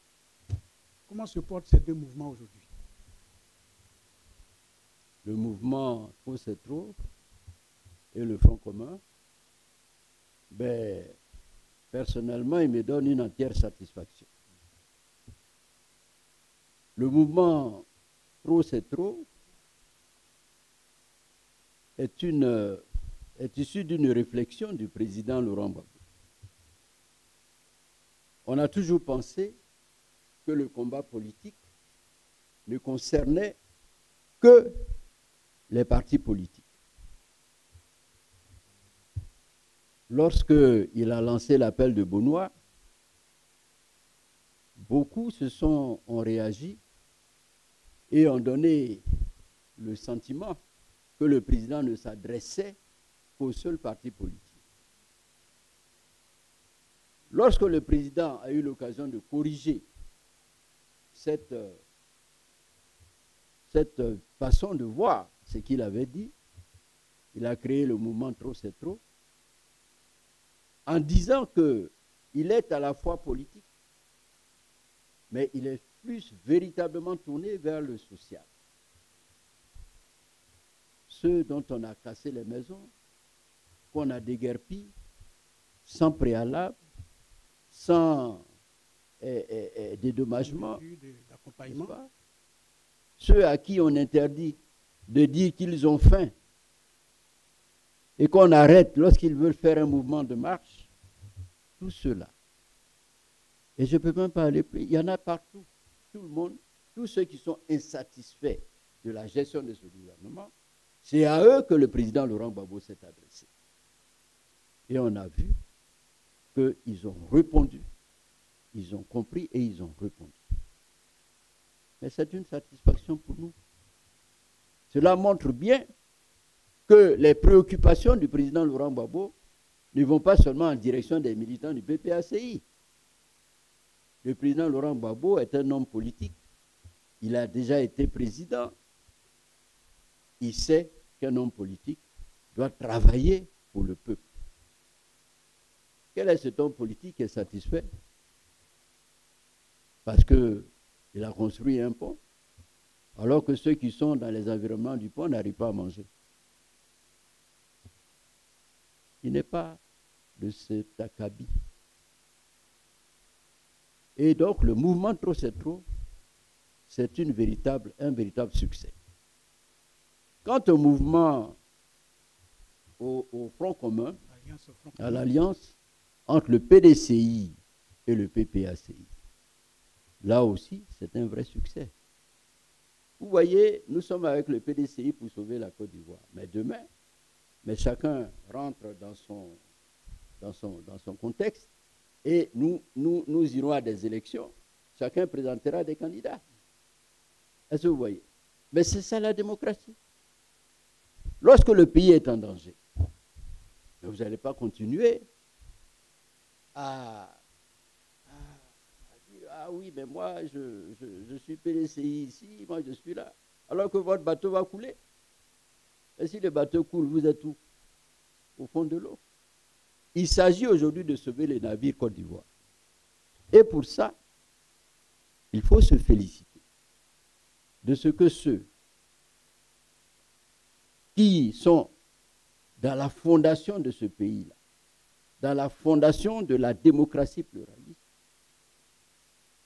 comment se portent ces deux mouvements aujourd'hui? Le mouvement Trop c'est trop et le Front commun, ben, personnellement, il me donne une entière satisfaction. Le mouvement Trop c'est trop est issu d'une réflexion du président Laurent Gbagbo. On a toujours pensé que le combat politique ne concernait que les partis politiques. Lorsqu'il a lancé l'appel de Benoît, beaucoup ont réagi et ont donné le sentiment que le président ne s'adressait qu'au seul parti politique. Lorsque le président a eu l'occasion de corriger cette façon de voir ce qu'il avait dit, il a créé le mouvement Trop c'est trop, en disant qu'il est à la fois politique, mais il est plus véritablement tourné vers le social. Ceux dont on a cassé les maisons, qu'on a déguerpis, sans préalable, sans dédommagement, ceux à qui on interdit de dire qu'ils ont faim et qu'on arrête lorsqu'ils veulent faire un mouvement de marche, tout cela. Et je ne peux même pas aller plus, il y en a partout, tout le monde, tous ceux qui sont insatisfaits de la gestion de ce gouvernement, c'est à eux que le président Laurent Gbagbo s'est adressé. Et on a vu qu'ils ont répondu, ils ont compris et ils ont répondu. Mais c'est une satisfaction pour nous. Cela montre bien que les préoccupations du président Laurent Gbagbo ne vont pas seulement en direction des militants du PPACI. Le président Laurent Gbagbo est un homme politique. Il a déjà été président. Il sait qu'un homme politique doit travailler pour le peuple. Quel est cet homme politique qui est satisfait? Parce qu'il a construit un pont, alors que ceux qui sont dans les environnements du pont n'arrivent pas à manger. Il n'est pas de cet acabit. Et donc le mouvement Trop c'est trop, c'est un véritable succès. Quant au mouvement, au Front commun, à l'alliance entre le PDCI et le PPACI, là aussi, c'est un vrai succès. Vous voyez, nous sommes avec le PDCI pour sauver la Côte d'Ivoire. Mais demain, chacun rentre dans son contexte et nous irons à des élections. Chacun présentera des candidats. Est-ce que vous voyez? Mais c'est ça la démocratie. Lorsque le pays est en danger, vous n'allez pas continuer à dire « Ah oui, mais moi, je suis PDCI ici, moi je suis là. » Alors que votre bateau va couler. Et si le bateau coule, vous êtes où? Au fond de l'eau. Il s'agit aujourd'hui de sauver les navires Côte d'Ivoire. Et pour ça, il faut se féliciter de ce que ceux qui sont dans la fondation de ce pays-là, dans la fondation de la démocratie pluraliste,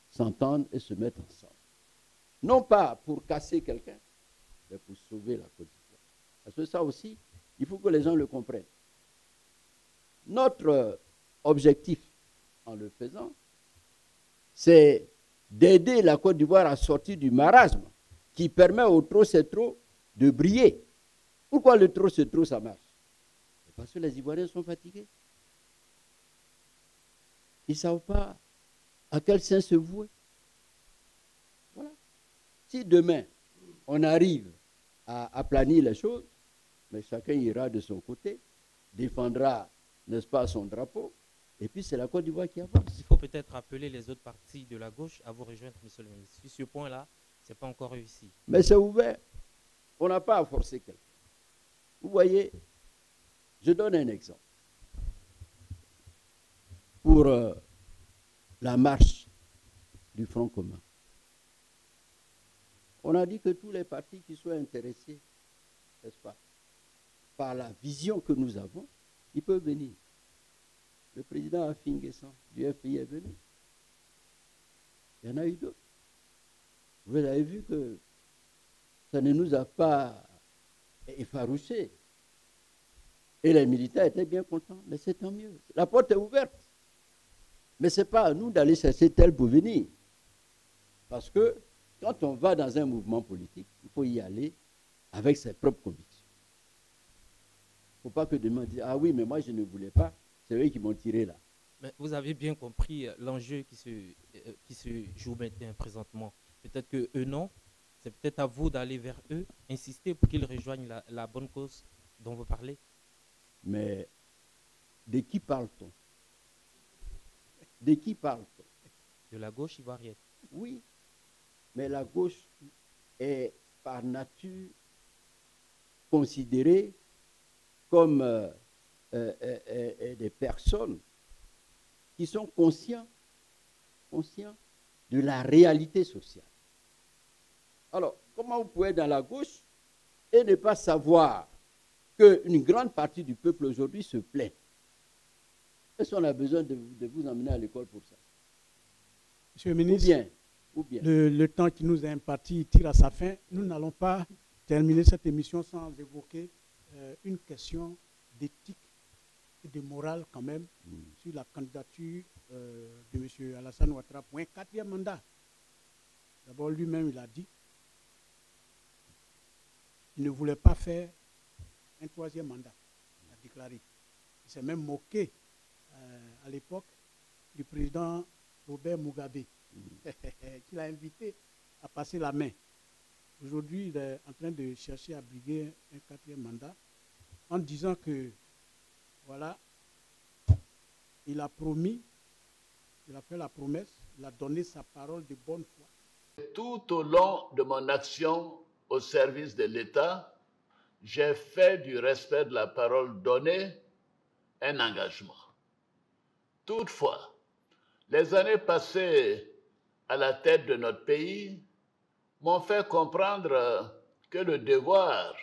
s'entendent et se mettent ensemble. Non pas pour casser quelqu'un, mais pour sauver la Côte d'Ivoire. Parce que ça aussi, il faut que les gens le comprennent. Notre objectif, en le faisant, c'est d'aider la Côte d'Ivoire à sortir du marasme qui permet au trop c'est trop de briller. Pourquoi le trop c'est trop ça marche? Parce que les Ivoiriens sont fatigués. Ils ne savent pas à quel sein se vouer. Voilà. Si demain, on arrive à aplanir les choses, mais chacun ira de son côté, défendra, n'est-ce pas, son drapeau, et puis c'est la Côte d'Ivoire qui avance. Il faut peut-être appeler les autres partis de la gauche à vous rejoindre, monsieur le ministre. Sur ce point-là, ce n'est pas encore réussi. Mais c'est ouvert. On n'a pas à forcer quelqu'un. Vous voyez, je donne un exemple. Pour la marche du Front commun. On a dit que tous les partis qui soient intéressés, n'est-ce pas, par la vision que nous avons, ils peuvent venir. Le président Afin Guessan du FPI est venu. Il y en a eu d'autres. Vous avez vu que ça ne nous a pas effarouchés. Et les militaires étaient bien contents. Mais c'est tant mieux. La porte est ouverte. Mais ce n'est pas à nous d'aller chercher tel pour venir. Parce que quand on va dans un mouvement politique, il faut y aller avec ses propres convictions. Il ne faut pas que demain on dise « Ah oui, mais moi je ne voulais pas, c'est eux qui m'ont tiré là. » Mais vous avez bien compris l'enjeu qui se joue maintenant, présentement. Peut-être que eux non. C'est peut-être à vous d'aller vers eux, insister pour qu'ils rejoignent la bonne cause dont vous parlez. Mais de qui parle-t-on? De qui parle-t-on? De la gauche ivoirienne. Oui, mais la gauche est par nature considérée comme des personnes qui sont conscients de la réalité sociale. Alors, comment vous pouvez être dans la gauche et ne pas savoir qu'une grande partie du peuple aujourd'hui se plaint? Est-ce qu'on a besoin de vous emmener à l'école pour ça? Monsieur le ministre, ou bien. Le temps qui nous est imparti tire à sa fin. Nous n'allons pas terminer cette émission sans évoquer une question d'éthique et de morale quand même sur la candidature de M. Alassane Ouattara pour un 4e mandat. D'abord, lui-même, il a dit qu'il ne voulait pas faire un 3e mandat. Il a déclaré. Il s'est même moqué à l'époque du président Robert Mugabe, qu'il a invité à passer la main. Aujourd'hui, il est en train de chercher à briguer un 4e mandat en disant que, voilà, il a promis, il a fait la promesse, il a donné sa parole de bonne foi. Tout au long de mon action au service de l'État, j'ai fait du respect de la parole donnée un engagement. Toutefois, les années passées à la tête de notre pays m'ont fait comprendre que le devoir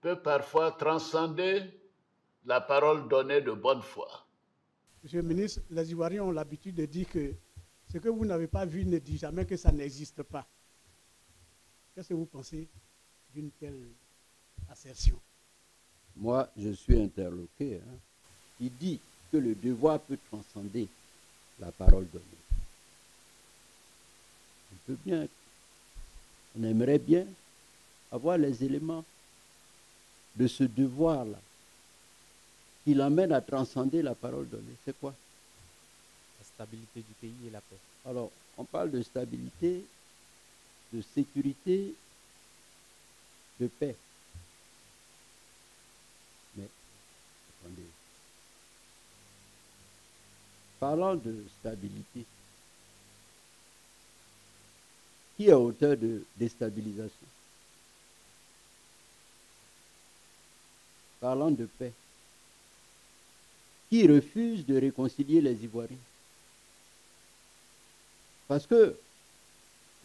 peut parfois transcender la parole donnée de bonne foi. Monsieur le ministre, les Ivoiriens ont l'habitude de dire que ce que vous n'avez pas vu ne dit jamais que ça n'existe pas. Qu'est-ce que vous pensez d'une telle assertion? Moi, je suis interloqué. Il dit que le devoir peut transcender la parole donnée. On peut bien, on aimerait bien avoir les éléments de ce devoir-là qui l'amène à transcender la parole donnée. C'est quoi? La stabilité du pays et la paix. Alors, on parle de stabilité, de sécurité, de paix. Mais, attendez. Parlant de stabilité, qui est auteur de déstabilisation? Parlant de paix, qui refuse de réconcilier les Ivoiriens? Parce que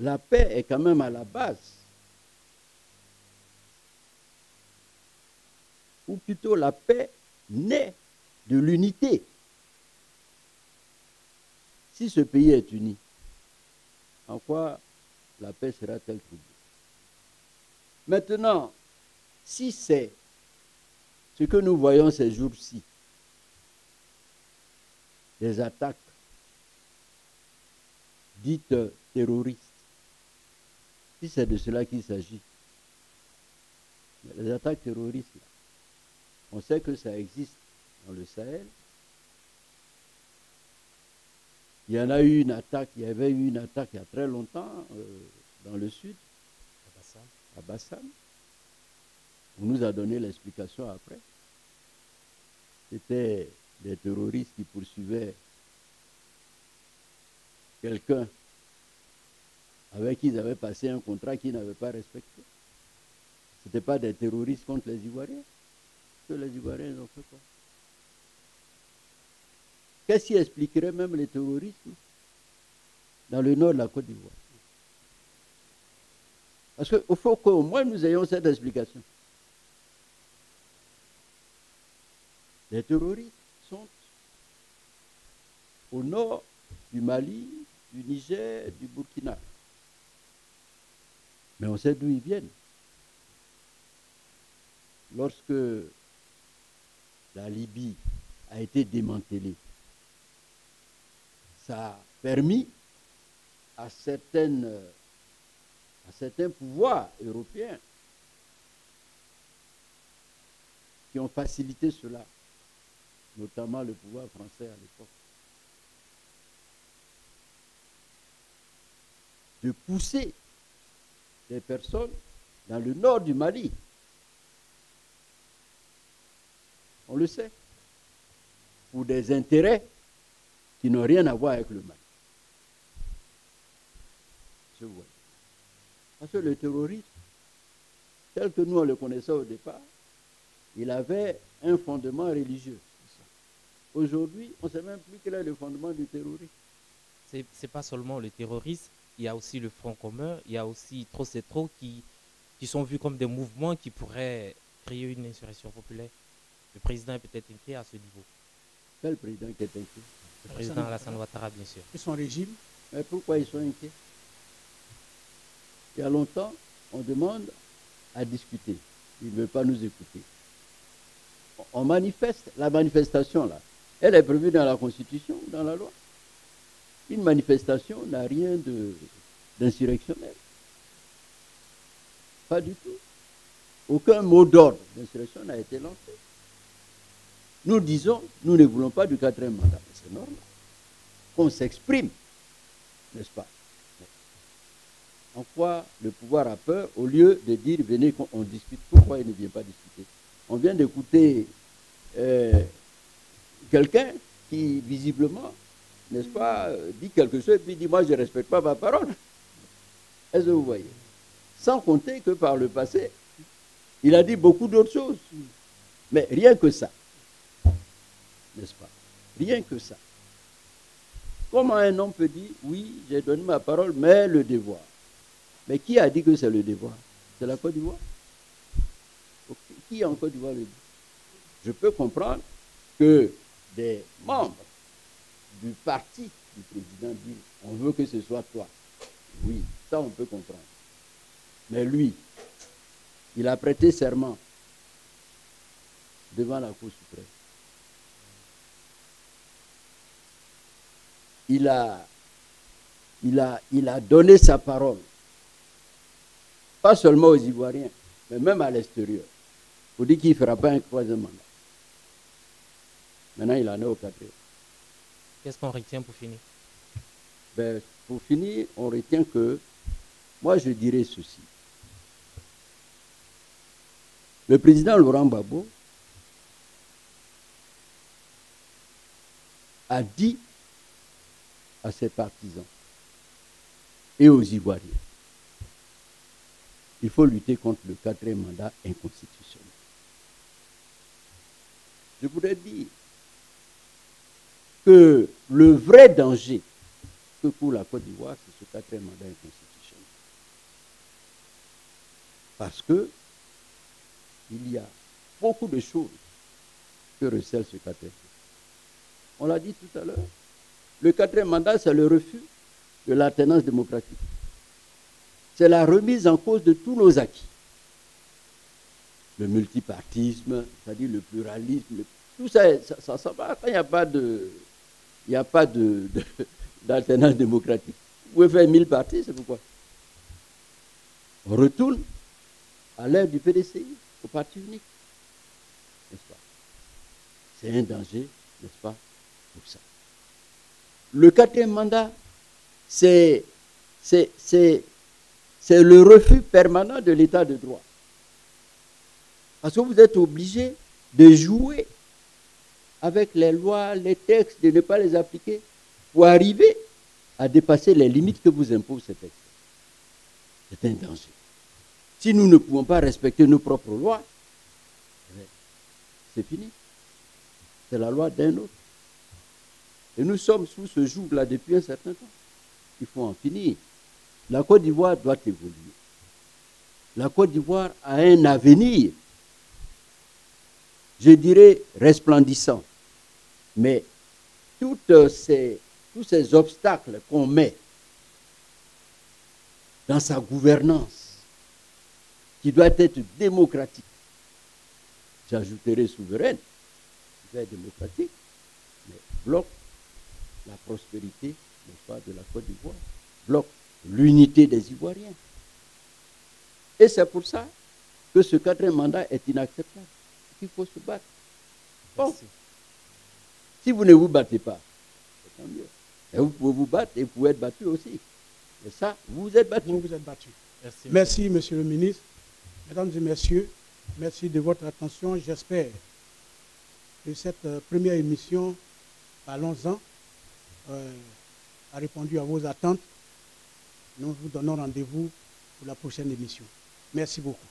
la paix est quand même à la base. Ou plutôt la paix naît de l'unité. Si ce pays est uni, en quoi la paix sera-t-elle troublée? Maintenant, si c'est ce que nous voyons ces jours-ci, des attaques dites terroristes, si c'est de cela qu'il s'agit, les attaques terroristes, là, on sait que ça existe dans le Sahel. Il y avait eu une attaque il y a très longtemps dans le sud, à Bassam. On nous a donné l'explication après. C'était des terroristes qui poursuivaient quelqu'un avec qui ils avaient passé un contrat qu'ils n'avaient pas respecté. Ce n'était pas des terroristes contre les Ivoiriens. Que les Ivoiriens ont fait quoi? Qu'est-ce qui expliquerait même les terrorismes dans le nord de la Côte d'Ivoire? Parce qu'il faut qu'au moins nous ayons cette explication. Les terroristes sont au nord du Mali, du Niger, du Burkina. Mais on sait d'où ils viennent. Lorsque la Libye a été démantelée, ça a permis à certains pouvoirs européens qui ont facilité cela, notamment le pouvoir français à l'époque, de pousser des personnes dans le nord du Mali. On le sait, pour des intérêts qui n'ont rien à voir avec le Mali. Je vois. Parce que le terrorisme, tel que nous on le connaissait au départ, il avait un fondement religieux. Aujourd'hui, on ne sait même plus quel est le fondement du terrorisme. Ce n'est pas seulement le terrorisme, il y a aussi le Front commun, il y a aussi trop c'est trop qui sont vus comme des mouvements qui pourraient créer une insurrection populaire. Le président est peut-être inquiet à ce niveau. Quel président qui est inquiet? Le président Alassane Ouattara, bien sûr. Et son régime? Mais pourquoi ils sont inquiets? Il y a longtemps, on demande à discuter. Ils ne veulent pas nous écouter. On manifeste, la manifestation là, elle est prévue dans la Constitution, dans la loi. Une manifestation n'a rien d'insurrectionnel. Pas du tout. Aucun mot d'ordre d'insurrection n'a été lancé. Nous disons, nous ne voulons pas du 4e mandat. C'est normal. Qu'on s'exprime, n'est-ce pas? En quoi le pouvoir a peur, au lieu de dire, venez qu'on discute, pourquoi il ne vient pas discuter? On vient d'écouter quelqu'un qui, visiblement, n'est-ce pas, dit quelque chose et puis dit, moi, je ne respecte pas ma parole. Est-ce que vous voyez? Sans compter que par le passé, il a dit beaucoup d'autres choses. Mais rien que ça. N'est-ce pas? Rien que ça. Comment un homme peut dire, oui, j'ai donné ma parole, mais le devoir? Mais qui a dit que c'est le devoir? C'est la Côte d'Ivoire? Qui en Côte d'Ivoire le dit? Je peux comprendre que des membres du parti du président disent, on veut que ce soit toi. Oui, ça on peut comprendre. Mais lui, il a prêté serment devant la Cour suprême. Il a donné sa parole, pas seulement aux Ivoiriens, mais même à l'extérieur, pour dire qu'il ne fera pas un 3e mandat. Maintenant, il en est au 4e. Qu'est-ce qu'on retient pour finir? Ben, pour finir, on retient que, moi je dirais ceci. Le président Laurent Gbagbo a dit à ses partisans et aux Ivoiriens, il faut lutter contre le 4e mandat inconstitutionnel. Je voudrais dire que le vrai danger que court la Côte d'Ivoire, c'est ce 4e mandat inconstitutionnel. Parce que il y a beaucoup de choses que recèle ce quatrième. On l'a dit tout à l'heure. Le quatrième mandat, c'est le refus de l'alternance démocratique. C'est la remise en cause de tous nos acquis. Le multipartisme, c'est-à-dire le pluralisme, tout ça, ça va. Quand il n'y a pas d'alternance démocratique. Vous pouvez faire 1000 partis, c'est pourquoi. On retourne à l'ère du PDCI, au parti unique. N'est-ce pas? C'est un danger, n'est-ce pas, pour ça. Le quatrième mandat, c'est le refus permanent de l'état de droit. Parce que vous êtes obligé de jouer avec les lois, les textes, de ne pas les appliquer pour arriver à dépasser les limites que vous imposent ces textes. C'est un danger. Si nous ne pouvons pas respecter nos propres lois, c'est fini. C'est la loi d'un autre. Et nous sommes sous ce joug-là depuis un certain temps. Il faut en finir. La Côte d'Ivoire doit évoluer. La Côte d'Ivoire a un avenir, je dirais, resplendissant. Mais tous ces obstacles qu'on met dans sa gouvernance, qui doit être démocratique, j'ajouterai souveraine, qui doit être démocratique, mais bloque la prospérité, n'est-ce pas, de la Côte d'Ivoire, bloque l'unité des Ivoiriens. Et c'est pour ça que ce quatrième mandat est inacceptable. Il faut se battre. Bon, merci. Si vous ne vous battez pas, c'est tant mieux. Et vous pouvez vous battre et vous pouvez être battu aussi. Et ça, vous vous êtes battu. Vous vous êtes battu. Merci, merci, monsieur le ministre. Mesdames et messieurs, merci de votre attention. J'espère que cette première émission, Parlons-en, a répondu à vos attentes. Nous vous donnons rendez-vous pour la prochaine émission. Merci beaucoup.